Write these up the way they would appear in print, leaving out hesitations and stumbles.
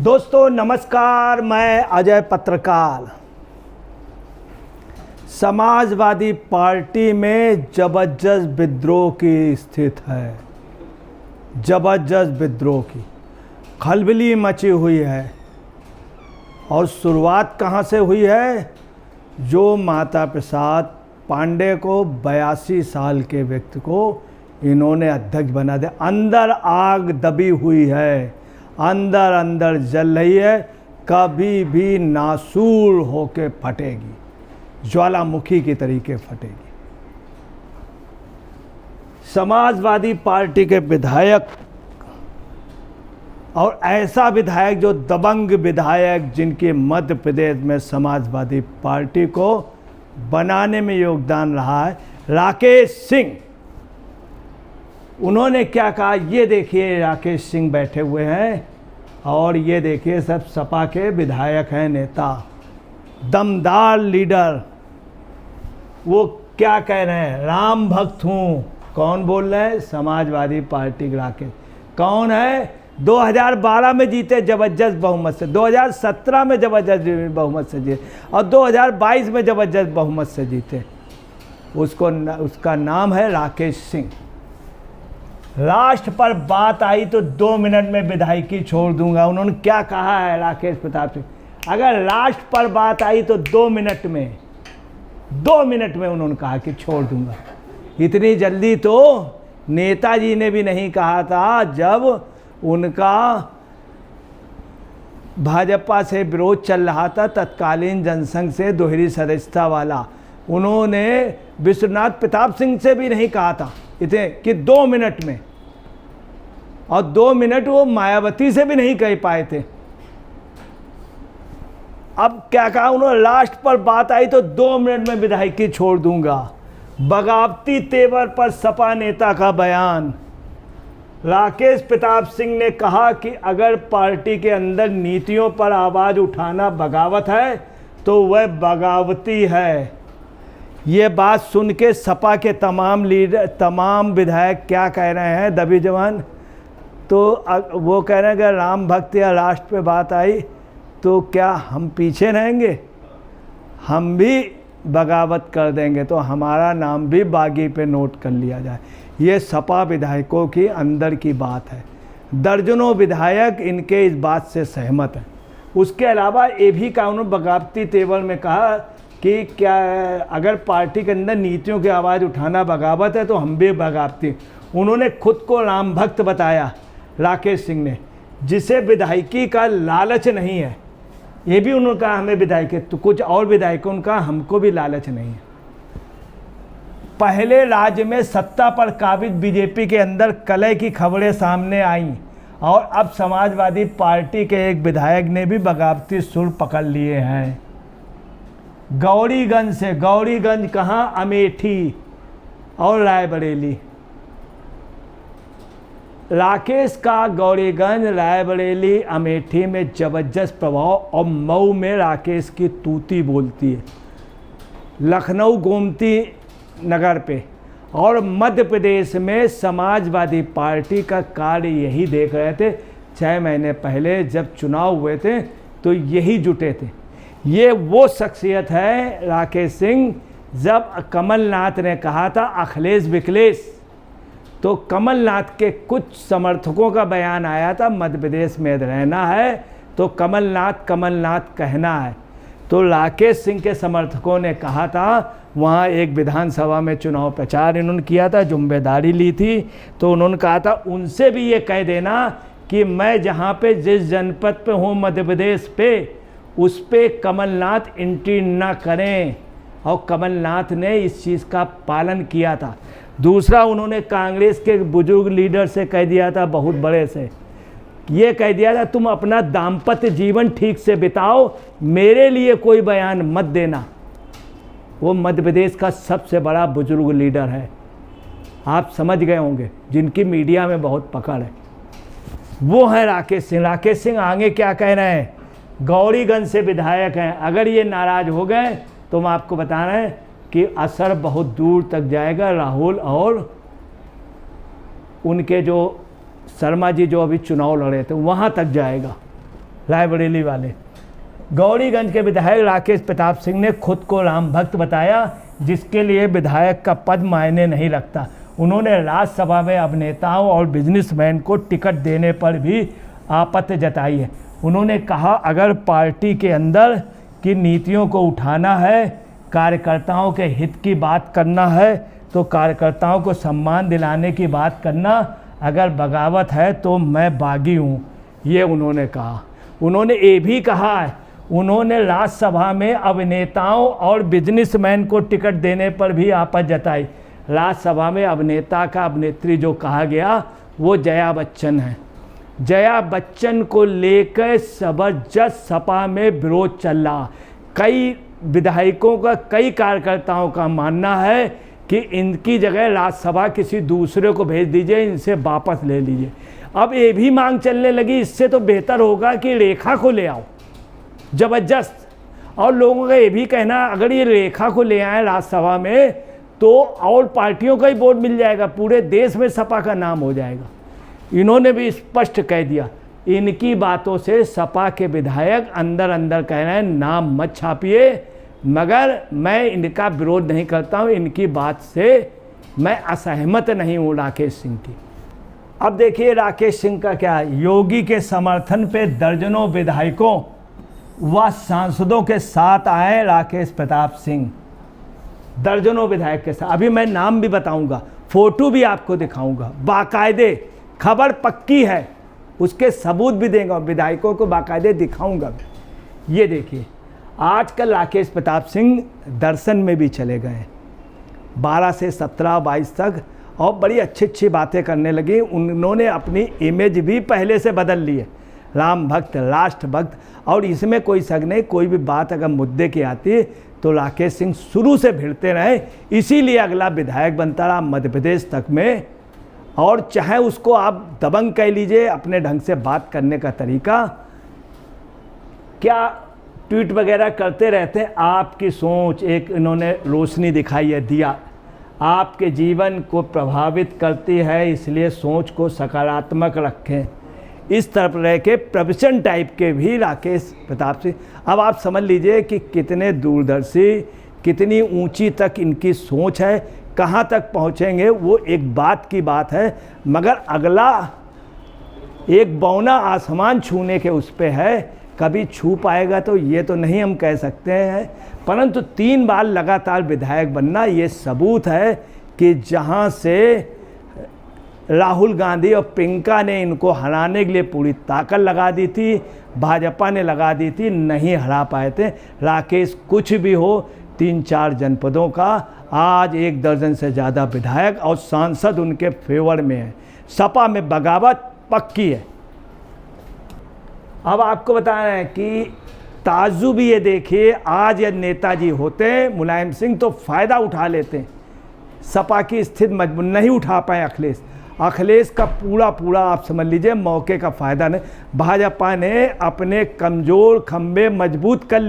दोस्तों नमस्कार, मैं अजय पत्रकार। समाजवादी पार्टी में जबरदस्त विद्रोह की स्थिति है। जबरदस्त विद्रोह की खलबली मची हुई है। और शुरुआत कहाँ से हुई है? जो माता प्रसाद पांडे को 82 साल के व्यक्ति को इन्होंने अध्यक्ष बना दिया। अंदर आग दबी हुई है, अंदर अंदर जल रही है, कभी भी नासूर होके फटेगी, ज्वालामुखी की तरीके फटेगी। समाजवादी पार्टी के विधायक और ऐसा विधायक जो दबंग विधायक जिनके मध्य प्रदेश में समाजवादी पार्टी को बनाने में योगदान रहा है, राकेश सिंह। उन्होंने क्या कहा ये देखिए, राकेश सिंह बैठे हुए हैं और ये देखिए सब सपा के विधायक हैं, नेता, दमदार लीडर। वो क्या कह रहे हैं? राम भक्त हूँ। कौन बोल रहे हैं? समाजवादी पार्टी के राकेश। कौन है? 2012 में जीते जबरदस्त बहुमत से, 2017 में जबरदस्त बहुमत से जीते और 2022 में जबरदस्त बहुमत से जीते। उसका नाम है राकेश सिंह। राष्ट्र पर बात आई तो 2 मिनट में विधायकी छोड़ दूंगा। उन्होंने क्या कहा है राकेश प्रताप सिंह? अगर राष्ट्र पर बात आई तो 2 मिनट में उन्होंने कहा कि छोड़ दूंगा। इतनी जल्दी तो नेताजी ने भी नहीं कहा था। जब उनका भाजपा से विरोध चल रहा था, तत्कालीन जनसंघ से दोहरी सदस्यता वाला, उन्होंने विश्वनाथ प्रताप सिंह से भी नहीं कहा था इतने कि 2 मिनट में। और 2 मिनट वो मायावती से भी नहीं कह पाए थे। अब क्या कहा उन्होंने? राष्ट्र पर बात आई तो 2 मिनट में विधायकी छोड़ दूंगा। बगावती तेवर पर सपा नेता का बयान। राकेश प्रताप सिंह ने कहा कि अगर पार्टी के अंदर नीतियों पर आवाज उठाना बगावत है तो वह बगावती है। ये बात सुन के सपा के तमाम लीडर, तमाम विधायक क्या कह रहे हैं? दबी जवान। तो वो कह रहे हैं कि राम भक्त या राष्ट्र पे बात आई तो क्या हम पीछे रहेंगे? हम भी बगावत कर देंगे तो हमारा नाम भी बागी पे नोट कर लिया जाए। ये सपा विधायकों की अंदर की बात है। दर्जनों विधायक इनके इस बात से सहमत हैं। उसके अलावा ये भी कहा उन्होंने बगावती तेवर में कहा कि क्या अगर पार्टी के अंदर नीतियों की आवाज़ उठाना बगावत है तो हम भी बगावती। उन्होंने खुद को राम भक्त बताया राकेश सिंह ने, जिसे विधायकी का लालच नहीं है। ये भी उन्होंने कहा हमें विधायकी, तो कुछ और विधायकों ने कहा हमको भी लालच नहीं है। पहले राज्य में सत्ता पर काबिज बीजेपी के अंदर कलह की खबरें सामने आईं और अब समाजवादी पार्टी के एक विधायक ने भी बगावती सुर पकड़ लिए हैं। गौरीगंज से, गौरीगंज कहाँ? अमेठी और रायबरेली। राकेश का गौरीगंज, रायबरेली, अमेठी में जबरदस्त प्रभाव और मऊ में राकेश की तूती बोलती है, लखनऊ गोमती नगर पे। और मध्य प्रदेश में समाजवादी पार्टी का कार्य यही देख रहे थे। 6 महीने पहले जब चुनाव हुए थे तो यही जुटे थे। ये वो शख्सियत है राकेश सिंह। जब कमलनाथ ने कहा था अखिलेश विखलेश, तो कमलनाथ के कुछ समर्थकों का बयान आया था मध्य प्रदेश में रहना है तो कमलनाथ कहना है। तो राकेश सिंह के समर्थकों ने कहा था, वहाँ एक विधानसभा में चुनाव प्रचार इन्होंने किया था, जिम्मेदारी ली थी, तो उन्होंने कहा था उनसे भी ये कह देना कि मैं जहाँ पे जिस जनपद पे हूँ मध्य प्रदेश पे, उस पे कमलनाथ एंट्री ना करें। और कमलनाथ ने इस चीज़ का पालन किया था। दूसरा, उन्होंने कांग्रेस के बुजुर्ग लीडर से कह दिया था, बहुत बड़े से ये कह दिया था, तुम अपना दाम्पत्य जीवन ठीक से बिताओ, मेरे लिए कोई बयान मत देना। वो मध्य प्रदेश का सबसे बड़ा बुजुर्ग लीडर है, आप समझ गए होंगे, जिनकी मीडिया में बहुत पकड़ है। वो है राकेश सिंह। राकेश सिंह आगे क्या कह रहे हैं? गौरीगंज से विधायक हैं। अगर ये नाराज़ हो गए तो हम आपको बता रहे हैं कि असर बहुत दूर तक जाएगा। राहुल और उनके जो शर्मा जी जो अभी चुनाव लड़े थे वहाँ तक जाएगा। रायबरेली वाले। गौरीगंज के विधायक राकेश प्रताप सिंह ने खुद को राम भक्त बताया, जिसके लिए विधायक का पद मायने नहीं रखता। उन्होंने राज्यसभा में अभिनेताओं और बिजनेसमैन को टिकट देने पर भी आपत्ति जताई है। उन्होंने कहा, अगर पार्टी के अंदर की नीतियों को उठाना है, कार्यकर्ताओं के हित की बात करना है, तो कार्यकर्ताओं को सम्मान दिलाने की बात करना, अगर बगावत है तो मैं बागी हूँ, ये उन्होंने कहा। उन्होंने ये भी कहा है, उन्होंने राज्यसभा में अभिनेताओं और बिजनेसमैन को टिकट देने पर भी आपत्ति जताई। राज्यसभा में अभिनेता का अभिनेत्री जो कहा गया वो जया बच्चन है। जया बच्चन को लेकर जबरदस्त सपा में विरोध चल रहा। कई विधायकों का, कई कार्यकर्ताओं का मानना है कि इनकी जगह राज्यसभा किसी दूसरे को भेज दीजिए, इनसे वापस ले लीजिए। अब ये भी मांग चलने लगी, इससे तो बेहतर होगा कि रेखा को ले आओ जबरदस्त। और लोगों का ये भी कहना, अगर ये रेखा को ले आए राज्यसभा में तो और पार्टियों का ही वोट मिल जाएगा, पूरे देश में सपा का नाम हो जाएगा। इन्होंने भी स्पष्ट कह दिया। इनकी बातों से सपा के विधायक अंदर अंदर कह रहे हैं, नाम मत छापिए, मगर मैं इनका विरोध नहीं करता हूँ, इनकी बात से मैं असहमत नहीं हूँ राकेश सिंह की। अब देखिए राकेश सिंह का क्या है, योगी के समर्थन पे दर्जनों विधायकों व सांसदों के साथ आए राकेश प्रताप सिंह, दर्जनों विधायक के साथ। अभी मैं नाम भी बताऊंगा, फोटो भी आपको दिखाऊंगा, बाकायदे खबर पक्की है, उसके सबूत भी देंगे, विधायकों को बाकायदे दिखाऊंगा। ये देखिए, आजकल राकेश प्रताप सिंह दर्शन में भी चले गए, 12 से 17-22 तक, और बड़ी अच्छी अच्छी बातें करने लगी। उन्होंने अपनी इमेज भी पहले से बदल ली है, राम भक्त, राष्ट्र भक्त। और इसमें कोई शक नहीं, कोई भी बात अगर मुद्दे की आती तो राकेश सिंह शुरू से भिड़ते रहे, इसीलिए अगला विधायक बनता रहा मध्य प्रदेश तक में। और चाहे उसको आप दबंग कह लीजिए, अपने ढंग से बात करने का तरीका, क्या ट्वीट वगैरह करते रहते हैं। आपकी सोच एक इन्होंने रोशनी दिखाई है, दिया आपके जीवन को प्रभावित करती है, इसलिए सोच को सकारात्मक रखें। इस तरफ रह के प्रवचन टाइप के भी राकेश प्रताप सिंह। अब आप समझ लीजिए कि कितने दूरदर्शी, कितनी ऊंची तक इनकी सोच है, कहाँ तक पहुँचेंगे वो एक बात की बात है, मगर अगला एक बौना आसमान छूने के उस पे है, कभी छू पाएगा तो ये तो नहीं हम कह सकते हैं। परंतु 3 बार लगातार विधायक बनना ये सबूत है कि जहाँ से राहुल गांधी और प्रियंका ने इनको हराने के लिए पूरी ताकत लगा दी थी, भाजपा ने लगा दी थी, नहीं हरा पाए थे। राकेश कुछ भी हो, 3-4 जनपदों का आज 1 दर्जन से ज़्यादा विधायक और सांसद उनके फेवर में है। सपा में बगावत पक्की है। अब आपको बताना है कि ताज्जुब भी ये देखिए, आज यदि नेताजी होते मुलायम सिंह तो फ़ायदा उठा लेते, सपा की स्थिति मजबूत नहीं उठा पाए अखिलेश का पूरा आप समझ लीजिए मौके का फ़ायदा नहीं। भाजपा ने अपने कमज़ोर खंभे मजबूत कर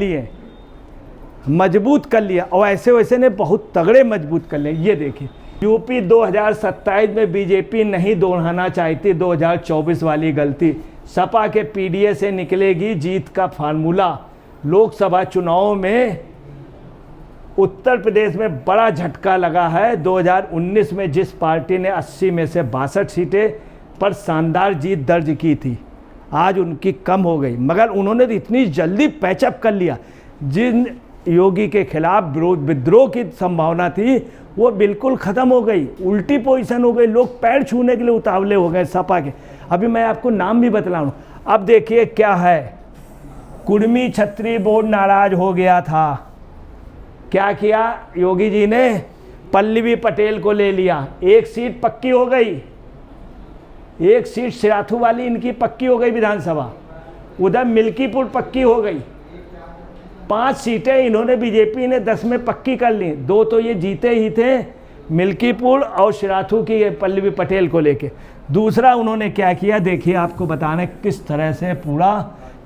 लिए और ऐसे वैसे ने बहुत तगड़े मजबूत कर लिए। ये देखिए, यूपी 2027 में बीजेपी नहीं दोहराना चाहती 2024 वाली गलती। सपा के पीडीए से निकलेगी जीत का फार्मूला। लोकसभा चुनाव में उत्तर प्रदेश में बड़ा झटका लगा है। 2019 में जिस पार्टी ने 80 में से 62 सीटें पर शानदार जीत दर्ज की थी, आज उनकी कम हो गई, मगर उन्होंने इतनी जल्दी पैचअप कर लिया। जिन योगी के खिलाफ विद्रोह की संभावना थी वो बिल्कुल ख़त्म हो गई, उल्टी पोजीशन हो गई, लोग पैर छूने के लिए उतावले हो गए सपा के। अभी मैं आपको नाम भी बतलाऊँ। अब देखिए क्या है, कुर्मी छत्री बोर्ड नाराज हो गया था। क्या किया योगी जी ने, पल्लवी पटेल को ले लिया, 1 सीट पक्की हो गई, 1 सीट सिराथू वाली इनकी पक्की हो गई विधानसभा, उधर मिल्कीपुर पक्की हो गई। 5 सीटें इन्होंने बीजेपी ने 10 में पक्की कर ली, 2 तो ये जीते ही थे, मिल्कीपुर और सिराथू की पल्लवी पटेल को लेके। दूसरा उन्होंने क्या किया, देखिए आपको बताने किस तरह से पूरा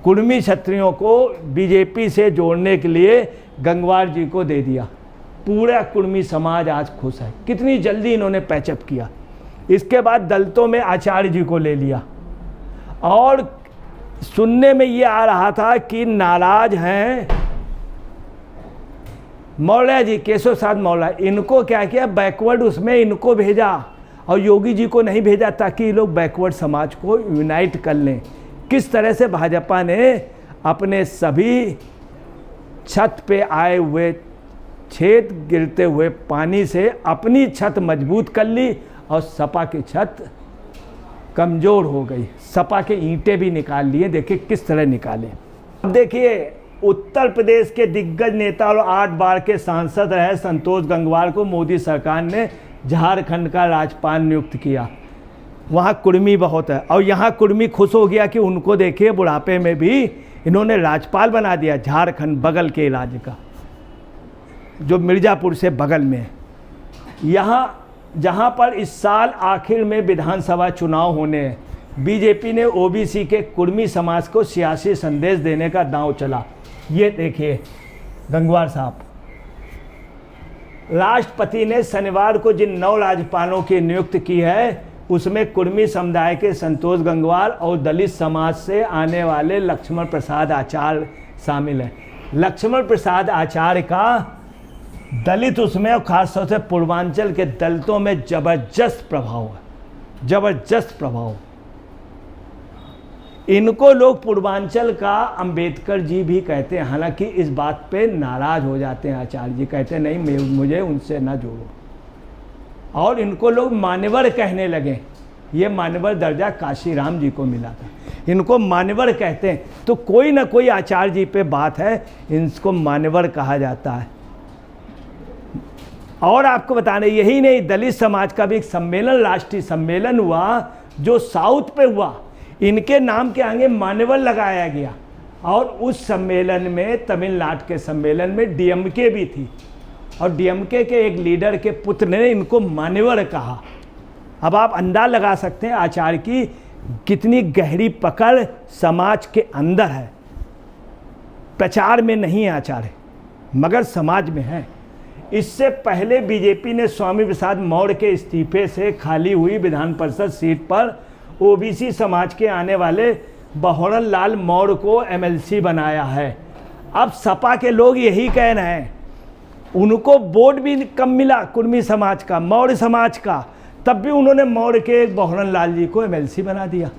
कुर्मी क्षत्रियों को बीजेपी से जोड़ने के लिए गंगवार जी को दे दिया। पूरा कुर्मी समाज आज खुश है, कितनी जल्दी इन्होंने पैचअप किया। इसके बाद दलितों में आचार्य जी को ले लिया और सुनने में ये आ रहा था कि नाराज हैं मौलाना जी, केशव प्रसाद मौलाना, इनको क्या किया, बैकवर्ड उसमें इनको भेजा और योगी जी को नहीं भेजा, ताकि ये लोग बैकवर्ड समाज को यूनाइट कर लें। किस तरह से भाजपा ने अपने सभी छत पे आए हुए छेद, गिरते हुए पानी से अपनी छत मजबूत कर ली और सपा की छत कमज़ोर हो गई। सपा के ईंटें भी निकाल लिए, देखिए किस तरह निकाले। अब देखिए, उत्तर प्रदेश के दिग्गज नेता और 8 बार के सांसद रहे संतोष गंगवार को मोदी सरकार ने झारखंड का राज्यपाल नियुक्त किया। वहाँ कुर्मी बहुत है और यहाँ कुर्मी खुश हो गया कि उनको देखिए बुढ़ापे में भी इन्होंने राज्यपाल बना दिया, झारखंड बगल के राज्य का, जो मिर्ज़ापुर से बगल में है। यहाँ जहाँ पर इस साल आखिर में विधानसभा चुनाव होने हैं, बीजेपी ने ओबीसी के कुर्मी समाज को सियासी संदेश देने का दांव चला। ये देखिए गंगवार साहब, राष्ट्रपति ने शनिवार को जिन 9 राज्यपालों की नियुक्ति की है उसमें कुर्मी समुदाय के संतोष गंगवार और दलित समाज से आने वाले लक्ष्मण प्रसाद आचार्य शामिल हैं। लक्ष्मण प्रसाद आचार्य का दलित उसमें और खासतौर से पूर्वांचल के दलितों में जबरदस्त प्रभाव है, जबरदस्त प्रभाव। इनको लोग पूर्वांचल का अंबेडकर जी भी कहते हैं, हालांकि इस बात पे नाराज हो जाते हैं आचार्य जी, कहते हैं नहीं मुझे उनसे ना जोड़ो। और इनको लोग मान्यवर कहने लगे, ये मान्यवर दर्जा काशीराम जी को मिला था, इनको मान्यवर कहते हैं। तो कोई ना कोई आचार्य जी पे बात है, इनको मान्यवर कहा जाता है। और आपको बताने यही नहीं, दलित समाज का भी एक सम्मेलन, राष्ट्रीय सम्मेलन हुआ जो साउथ पे हुआ, इनके नाम के आगे मान्यवर लगाया गया। और उस सम्मेलन में, तमिलनाडु के सम्मेलन में डीएमके भी थी और डीएमके के एक लीडर के पुत्र ने इनको मान्यवर कहा। अब आप अंदाज लगा सकते हैं आचार्य की कितनी गहरी पकड़ समाज के अंदर है। प्रचार में नहीं है आचार्य, मगर समाज में है। इससे पहले बीजेपी ने स्वामी प्रसाद मौर्य के इस्तीफे से खाली हुई विधान परिषद सीट पर ओबीसी समाज के आने वाले बहोरन लाल मौर्य को एमएलसी बनाया है। अब सपा के लोग यही कह रहे हैं, उनको वोट भी कम मिला कुर्मी समाज का, मौर्य समाज का, तब भी उन्होंने मौर्य के बहोरन लाल जी को एमएलसी बना दिया।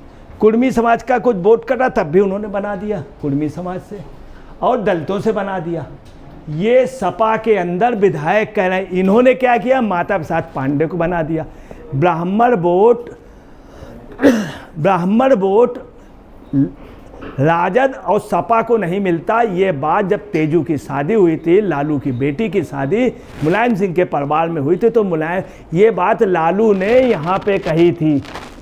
कुर्मी समाज का कुछ वोट कटा, तब भी उन्होंने बना दिया कुर्मी समाज से और दलितों से बना दिया। ये सपा के अंदर विधायक कह रहे हैं। इन्होंने क्या किया, माता प्रसाद पांडे को बना दिया। ब्राह्मण वोट राजद और सपा को नहीं मिलता। ये बात जब तेजू की शादी हुई थी, लालू की बेटी की शादी मुलायम सिंह के परिवार में हुई थी, तो ये बात लालू ने यहाँ पे कही थी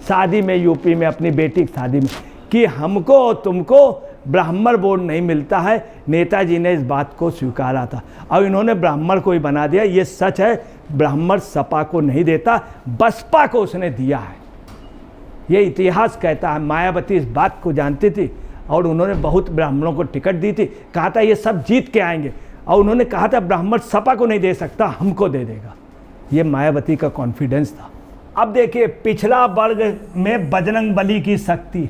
शादी में, यूपी में अपनी बेटी की शादी में, कि हमको और तुमको ब्राह्मण वोट नहीं मिलता है। नेताजी ने इस बात को स्वीकारा था और इन्होंने ब्राह्मण को ही बना दिया। ये सच है, ब्राह्मण सपा को नहीं देता, बसपा को उसने दिया है। ये इतिहास कहता है। मायावती इस बात को जानती थी और उन्होंने बहुत ब्राह्मणों को टिकट दी थी, कहा था ये सब जीत के आएंगे, और उन्होंने कहा था ब्राह्मण सपा को नहीं दे सकता, हमको दे देगा। ये मायावती का कॉन्फिडेंस था। अब देखिए, पिछड़ा वर्ग में बजरंग बली की शक्ति,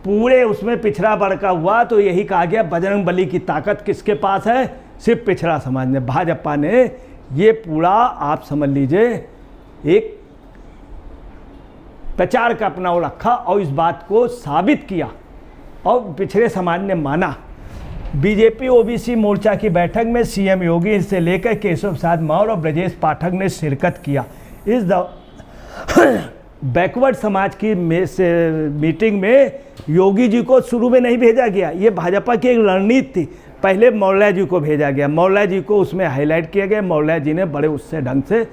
पूरे उसमें पिछड़ा वर्ग का हुआ तो यही कहा गया बजरंग बली की ताकत किसके पास है, सिर्फ पिछड़ा समाज ने। भाजपा ने ये पूरा आप समझ लीजिए एक प्रचार का अपना वो रखा और इस बात को साबित किया और पिछड़े समाज ने माना। बीजेपी ओबीसी मोर्चा की बैठक में सीएम योगी से लेकर केशव प्रसाद मौर्य और ब्रजेश पाठक ने शिरकत किया। इस बैकवर्ड समाज की मीटिंग में योगी जी को शुरू में नहीं भेजा गया। ये भाजपा की एक रणनीति थी। पहले मौलाना जी को भेजा गया, मौलाना जी को उसमें हाईलाइट किया गया, मौलाना जी ने बड़े उससे ढंग से,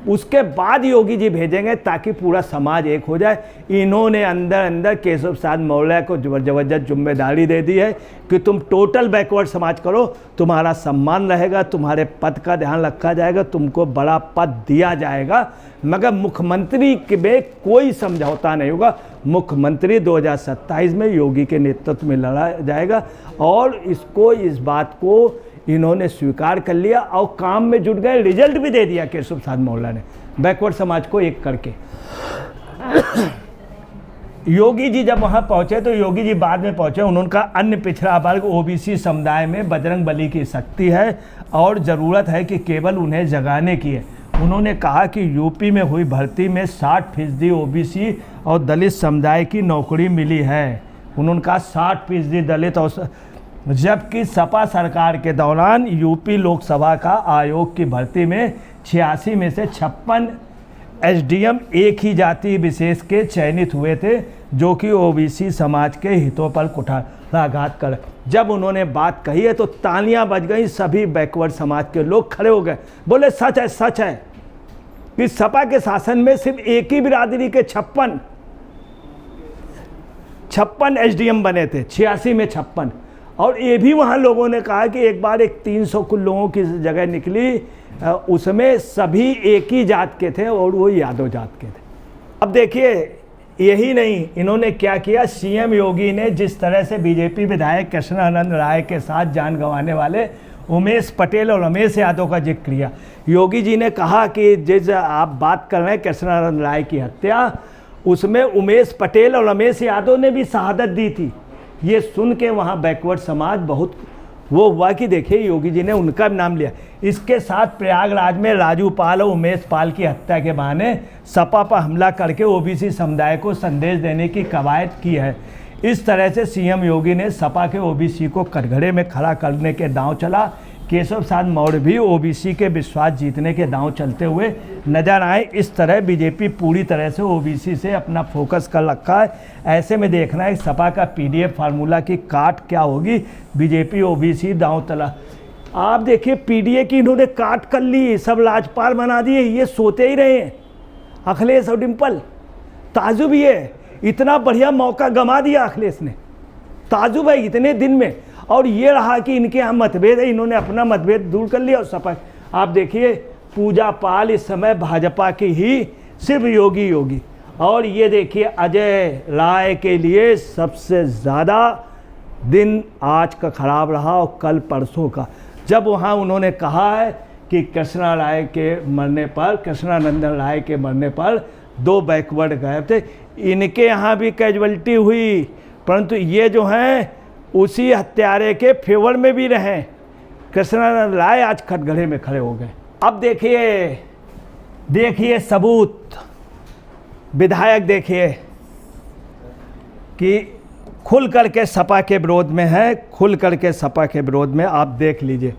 उसके बाद योगी जी भेजेंगे ताकि पूरा समाज एक हो जाए। इन्होंने अंदर अंदर केशव प्रसाद मौर्य को जबरदस्त जिम्मेदारी दे दी है कि तुम टोटल बैकवर्ड समाज करो, तुम्हारा सम्मान रहेगा, तुम्हारे पद का ध्यान रखा जाएगा, तुमको बड़ा पद दिया जाएगा, मगर मुख्यमंत्री में कोई समझौता नहीं होगा। मुख्यमंत्री 2027 में योगी के नेतृत्व में लड़ा जाएगा और इस बात को इन्होंने स्वीकार कर लिया और काम में जुट गए। रिजल्ट भी दे दिया केशव प्रसाद मौर्य ने बैकवर्ड समाज को एक करके। योगी जी जब वहाँ पहुँचे तो योगी जी बाद में पहुँचे, उनका अन्य पिछड़ा वर्ग ओबीसी समुदाय में बजरंग बली की शक्ति है और ज़रूरत है कि केवल उन्हें जगाने की है। उन्होंने कहा कि यूपी में हुई भर्ती में 60% ओबीसी और दलित समुदाय की नौकरी मिली है। उन्होंने कहा 60% दलित और, जबकि सपा सरकार के दौरान यूपी लोकसभा का आयोग की भर्ती में 86 में से 56 एसडीएम एक ही जाति विशेष के चयनित हुए थे, जो कि ओबीसी समाज के हितों पर कुठाराघात कर। जब उन्होंने बात कही है तो तालियां बज गई, सभी बैकवर्ड समाज के लोग खड़े हो गए, बोले सच है, सच है कि सपा के शासन में सिर्फ एक ही बिरादरी के 56 एसडीएम बने थे, 86 में 56। और ये भी वहाँ लोगों ने कहा कि एक बार एक 300 कुल लोगों की जगह निकली, उसमें सभी एक ही जात के थे और वो यादव जात के थे। अब देखिए यही नहीं, इन्होंने क्या किया, सीएम योगी ने जिस तरह से बीजेपी विधायक कृष्णानंद राय के साथ जान गंवाने वाले उमेश पटेल और रमेश यादव का जिक्र किया। योगी जी ने कहा कि जिस आप बात कर रहे हैं कृष्णानंद राय की हत्या, उसमें उमेश पटेल और रमेश यादव ने भी शहादत दी थी। ये सुन के वहाँ बैकवर्ड समाज बहुत वो हुआ कि देखिए योगी जी ने उनका भी नाम लिया। इसके साथ प्रयागराज में राजू पाल और उमेश पाल की हत्या के बहाने सपा पर हमला करके ओबीसी समुदाय को संदेश देने की कवायद की है। इस तरह से सीएम योगी ने सपा के ओबीसी को कटघरे में खड़ा करने के दांव चला। केशव प्रसाद मौर्य भी ओबीसी के विश्वास जीतने के दांव चलते हुए नजर आए। इस तरह बीजेपी पूरी तरह से ओबीसी से अपना फोकस कर रखा है। ऐसे में देखना है सपा का पीडीएफ फार्मूला की काट क्या होगी। बीजेपी ओबीसी दांव तला, आप देखिए पीडीए की इन्होंने काट कर ली, सब राजपाल बना दिए, ये सोते ही रहे हैं अखिलेश और डिम्पल। ताजुब ये इतना बढ़िया मौका गंवा दिया अखिलेश ने, ताजुब है इतने दिन में। और ये रहा कि इनके यहाँ मतभेद है, इन्होंने अपना मतभेद दूर कर लिया। और सपा आप देखिए पूजा पाल इस समय भाजपा की ही, सिर्फ योगी योगी। और ये देखिए अजय राय के लिए सबसे ज़्यादा दिन आज का खराब रहा और कल परसों का, जब वहाँ उन्होंने कहा है कि कृष्णानंद राय के मरने पर 2 बैकवर्ड गए थे। इनके यहाँ भी कैजुअलिटी हुई, परंतु ये जो हैं उसी हत्यारे के फेवर में भी रहे। कृष्णानंद राय आज कटघरे में खड़े हो गए। अब देखिए सबूत, विधायक देखिए कि खुल करके सपा के विरोध में है, खुल करके सपा के विरोध में। आप देख लीजिए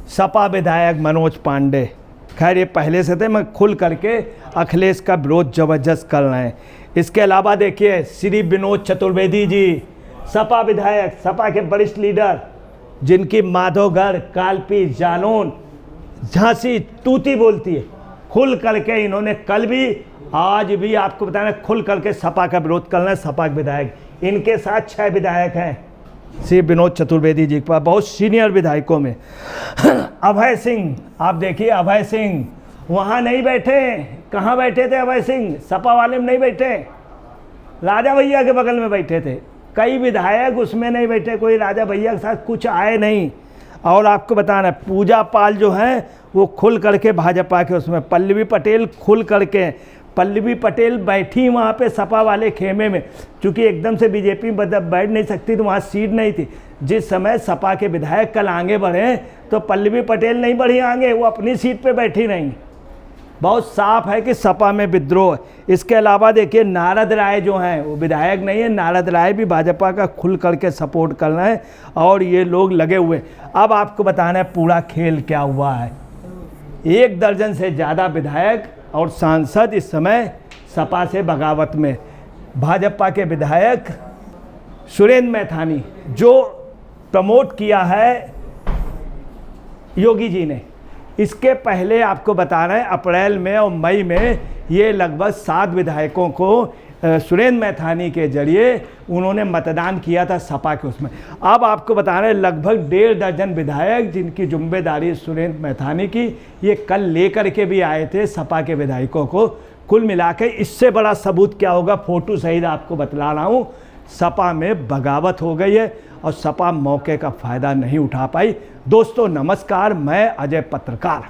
सपा विधायक मनोज पांडे, खैर ये पहले से थे, मैं खुल करके अखिलेश का विरोध जबरदस्त कर रहे हैं। इसके अलावा देखिए श्री विनोद चतुर्वेदी जी, सपा विधायक, सपा के वरिष्ठ लीडर, जिनकी माधोगढ़, कालपी, जालौन, झांसी तूती बोलती है, खुल करके इन्होंने कल भी आज भी आपको बताना खुल करके सपा का विरोध करना है। सपा के विधायक, इनके साथ 6 विधायक हैं श्री विनोद चतुर्वेदी जी के पास, बहुत सीनियर विधायकों में। अभय सिंह, आप देखिए अभय सिंह वहाँ नहीं बैठे, कहाँ बैठे थे अभय सिंह? सपा वाले में नहीं बैठे, राजा भैया के बगल में बैठे थे। कई विधायक उसमें नहीं बैठे, कोई राजा भैया के साथ कुछ आए नहीं। और आपको बताना पूजा पाल जो हैं वो खुल करके भाजपा के उसमें, पल्लवी पटेल खुल करके, पल्लवी पटेल बैठी वहाँ पे सपा वाले खेमे में, क्योंकि एकदम से बीजेपी बैठ नहीं सकती तो वहाँ सीट नहीं थी। जिस समय सपा के विधायक कल आगे बढ़े तो पल्लवी पटेल नहीं बढ़ी आगे, वो अपनी सीट पे बैठी रहीं। बहुत साफ है कि सपा में विद्रोह। इसके अलावा देखिए नारद राय जो हैं वो विधायक नहीं है, नारद राय भी भाजपा का खुल करके सपोर्ट कर रहे हैं और ये लोग लगे हुए। अब आपको बताना है पूरा खेल क्या हुआ है। 1 दर्जन से ज़्यादा विधायक और सांसद इस समय सपा से बगावत में। भाजपा के विधायक सुरेंद्र मैथानी जो प्रमोट किया है योगी जी ने, इसके पहले आपको बता रहे हैं अप्रैल में और मई में ये लगभग 7 विधायकों को सुरेंद्र मैथानी के जरिए उन्होंने मतदान किया था सपा के उसमें। अब आपको बता रहे हैं लगभग 1.5 दर्जन विधायक जिनकी जिम्मेदारी सुरेंद्र मैथानी की, ये कल लेकर के भी आए थे सपा के विधायकों को। कुल मिलाकर इससे बड़ा सबूत क्या होगा, फोटो सहित आपको बतला रहा हूँ। सपा में बगावत हो गई है और सपा मौके का फ़ायदा नहीं उठा पाई। दोस्तों नमस्कार, मैं अजय पत्रकार।